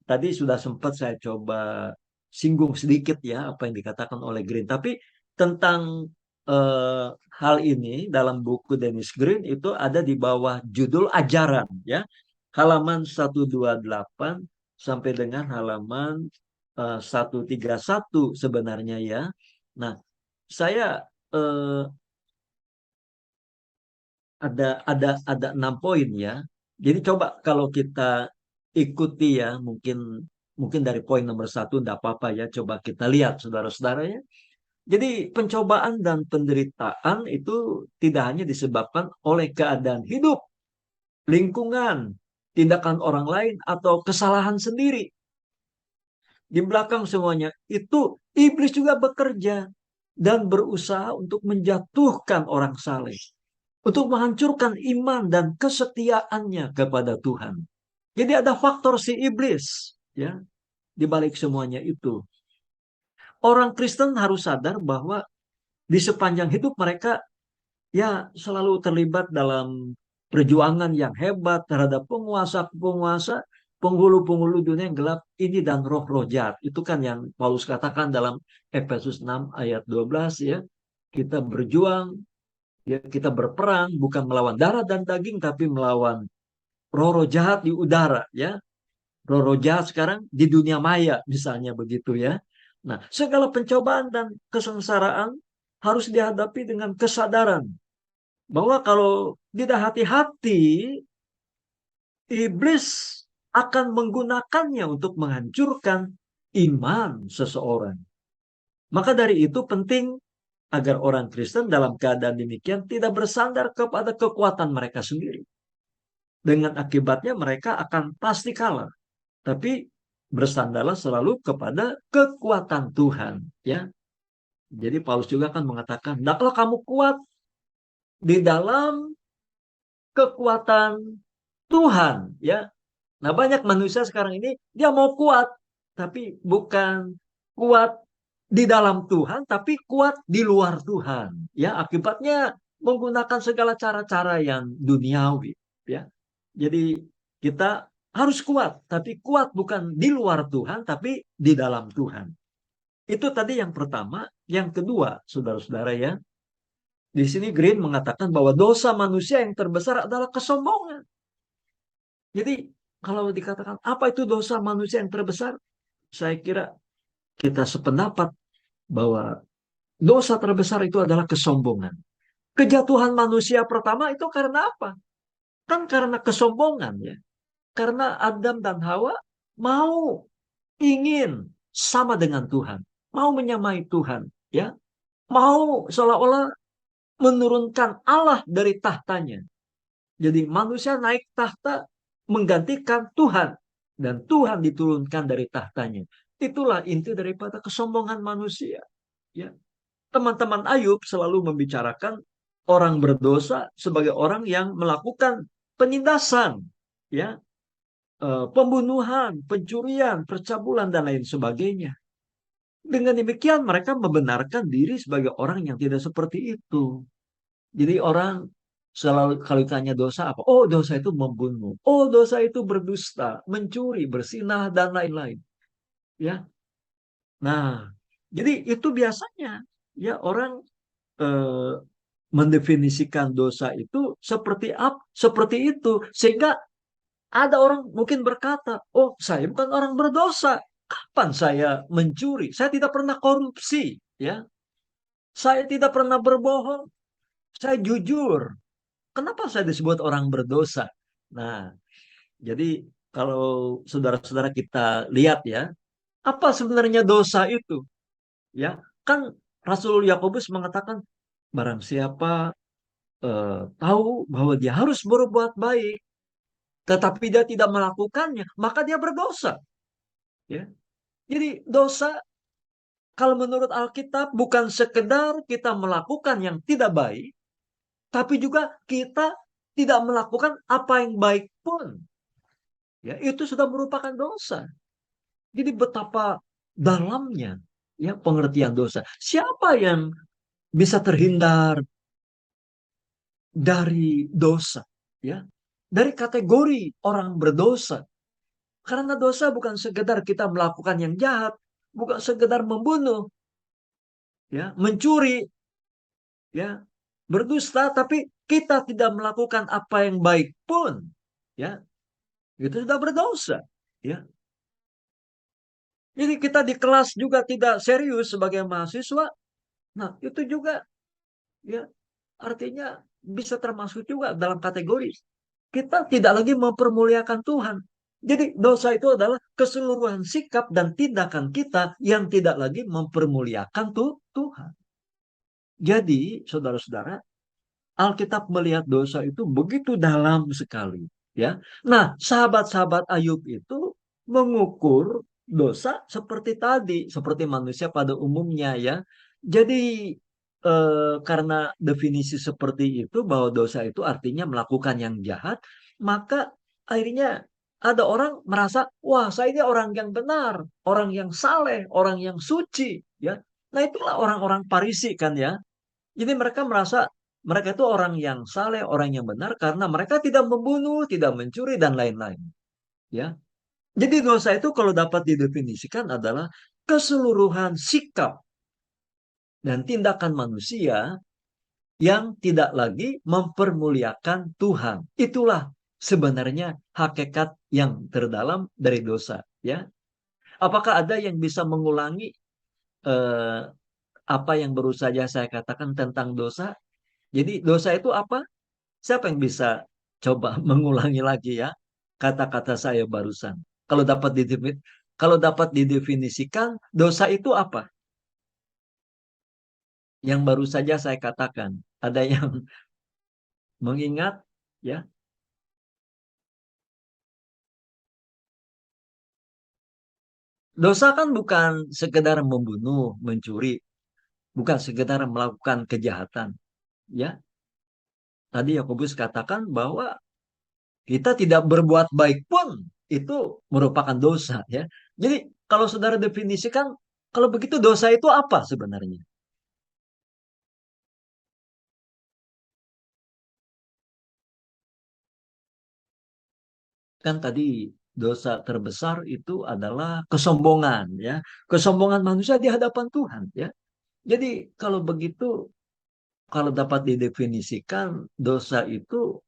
Tadi sudah sempat saya coba singgung sedikit, ya, apa yang dikatakan oleh Green. Tapi tentang hal ini dalam buku Dennis Green itu ada di bawah judul ajaran, ya, halaman 128 sampai dengan halaman 131 sebenarnya, ya. Nah, saya ada 6 poin, ya. Jadi coba kalau kita ikuti, ya, mungkin dari poin nomor 1 enggak apa-apa, ya, coba kita lihat saudara-saudara, ya. Jadi pencobaan dan penderitaan itu tidak hanya disebabkan oleh keadaan hidup, lingkungan, tindakan orang lain, atau kesalahan sendiri. Di belakang semuanya itu iblis juga bekerja dan berusaha untuk menjatuhkan orang saleh, untuk menghancurkan iman dan kesetiaannya kepada Tuhan. Jadi ada faktor si iblis, ya, di balik semuanya itu. Orang Kristen harus sadar bahwa Di sepanjang hidup mereka ya selalu terlibat dalam perjuangan yang hebat terhadap penguasa-penguasa, penghulu-penghulu dunia yang gelap ini dan roh-roh jahat. Itu kan yang Paulus katakan dalam Efesus 6 ayat 12 ya. Kita berjuang, ya kita berperang bukan melawan darah dan daging tapi melawan roh-roh jahat di udara ya. Roh-roh jahat sekarang di dunia maya misalnya begitu ya. Nah, segala pencobaan dan kesengsaraan harus dihadapi dengan kesadaran bahwa kalau tidak hati-hati, iblis akan menggunakannya untuk menghancurkan iman seseorang. Maka dari itu penting agar orang Kristen dalam keadaan demikian tidak bersandar kepada kekuatan mereka sendiri. Dengan akibatnya mereka akan pasti kalah. Tapi bersandarlah selalu kepada kekuatan Tuhan. Ya, jadi Paulus juga akan mengatakan, hendaklah kamu kuat di dalam kekuatan Tuhan, ya. Nah, banyak manusia sekarang ini dia mau kuat, tapi bukan kuat di dalam Tuhan, tapi kuat di luar Tuhan. Ya, akibatnya menggunakan segala cara-cara yang duniawi, ya. Jadi kita harus kuat, tapi kuat bukan di luar Tuhan, tapi di dalam Tuhan. Itu tadi yang pertama. Yang kedua, saudara-saudara ya, di sini Green mengatakan bahwa dosa manusia yang terbesar adalah kesombongan. Jadi kalau dikatakan apa itu dosa manusia yang terbesar, saya kira kita sependapat bahwa dosa terbesar itu adalah kesombongan. Kejatuhan manusia pertama itu karena apa? Kan karena kesombongan ya. Karena Adam dan Hawa mau ingin sama dengan Tuhan, mau menyamai Tuhan, ya, mau seolah-olah menurunkan Allah dari tahtanya. Jadi manusia naik tahta menggantikan Tuhan dan Tuhan diturunkan dari tahtanya. Itulah inti daripada kesombongan manusia. Ya, teman-teman Ayub selalu membicarakan orang berdosa sebagai orang yang melakukan penindasan, ya, pembunuhan, pencurian, percabulan, dan lain sebagainya. Dengan demikian mereka membenarkan diri sebagai orang yang tidak seperti itu. Jadi orang selalu kalau ditanya dosa apa? Oh, dosa itu membunuh. Oh, dosa itu berdusta, mencuri, bersinah, dan lain-lain. Ya. Nah, jadi itu biasanya ya orang mendefinisikan dosa itu seperti itu sehingga ada orang mungkin berkata, oh saya bukan orang berdosa. Kapan saya mencuri? Saya tidak pernah korupsi. Ya, saya tidak pernah berbohong. Saya jujur. Kenapa saya disebut orang berdosa? Nah, jadi kalau saudara-saudara kita lihat ya, apa sebenarnya dosa itu? Ya, kan Rasul Yakobus mengatakan, barang siapa tahu bahwa dia harus berbuat baik, tetapi dia tidak melakukannya, maka dia berdosa. Ya. Jadi dosa kalau menurut Alkitab bukan sekedar kita melakukan yang tidak baik, tapi juga kita tidak melakukan apa yang baik pun. Ya, itu sudah merupakan dosa. Jadi betapa dalamnya ya pengertian dosa. Siapa yang bisa terhindar dari dosa? Ya, dari kategori orang berdosa. Karena dosa bukan sekedar kita melakukan yang jahat, bukan sekedar membunuh, ya, mencuri, ya, berdusta, tapi kita tidak melakukan apa yang baik pun, ya, itu sudah berdosa, ya. Jadi kita di kelas juga tidak serius sebagai mahasiswa, nah itu juga, ya, artinya bisa termasuk juga dalam kategori kita tidak lagi mempermuliakan Tuhan. Jadi dosa itu adalah keseluruhan sikap dan tindakan kita yang tidak lagi mempermuliakan Tuhan. Jadi saudara-saudara, Alkitab melihat dosa itu begitu dalam sekali. Ya, nah sahabat-sahabat Ayub itu mengukur dosa seperti tadi, seperti manusia pada umumnya ya. Jadi karena definisi seperti itu bahwa dosa itu artinya melakukan yang jahat, maka akhirnya ada orang merasa, wah saya ini orang yang benar, orang yang saleh, orang yang suci, ya. Nah itulah orang-orang Farisi kan ya, Jadi mereka merasa mereka itu orang yang saleh, orang yang benar karena mereka tidak membunuh, tidak mencuri dan lain-lain. Ya, jadi dosa itu kalau dapat didefinisikan adalah keseluruhan sikap dan tindakan manusia yang tidak lagi mempermuliakan Tuhan. Itulah sebenarnya hakikat yang terdalam dari dosa. Ya, apakah ada yang bisa mengulangi eh, apa yang baru saja saya katakan tentang dosa? Jadi dosa itu apa? Siapa yang bisa coba mengulangi lagi ya kata-kata saya barusan? Kalau dapat didefinisikan, dosa itu apa? Yang baru saja saya katakan. Ada yang mengingat ya? Dosa kan bukan sekedar membunuh, mencuri, bukan sekedar melakukan kejahatan, ya. Tadi Yakobus katakan bahwa kita tidak berbuat baik pun itu merupakan dosa, ya. Jadi kalau saudara definisikan, kalau begitu dosa itu apa sebenarnya? Kan tadi dosa terbesar itu adalah kesombongan, ya. Kesombongan manusia di hadapan Tuhan, ya. Jadi kalau begitu, kalau dapat didefinisikan dosa itu,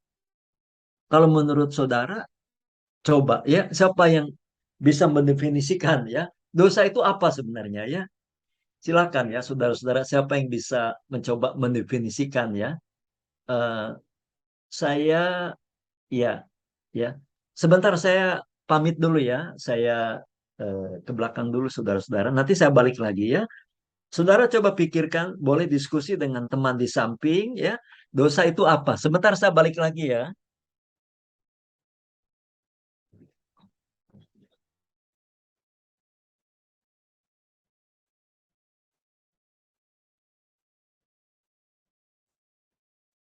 kalau menurut saudara, coba ya, siapa yang bisa mendefinisikan ya, dosa itu apa sebenarnya ya? Silakan ya, saudara-saudara, siapa yang bisa mencoba mendefinisikan ya? Eh, saya ya, ya. Sebentar saya pamit dulu ya, saya ke belakang dulu saudara-saudara. Nanti saya balik lagi ya. Saudara coba pikirkan, boleh diskusi dengan teman di samping ya. Dosa itu apa? Sebentar saya balik lagi ya.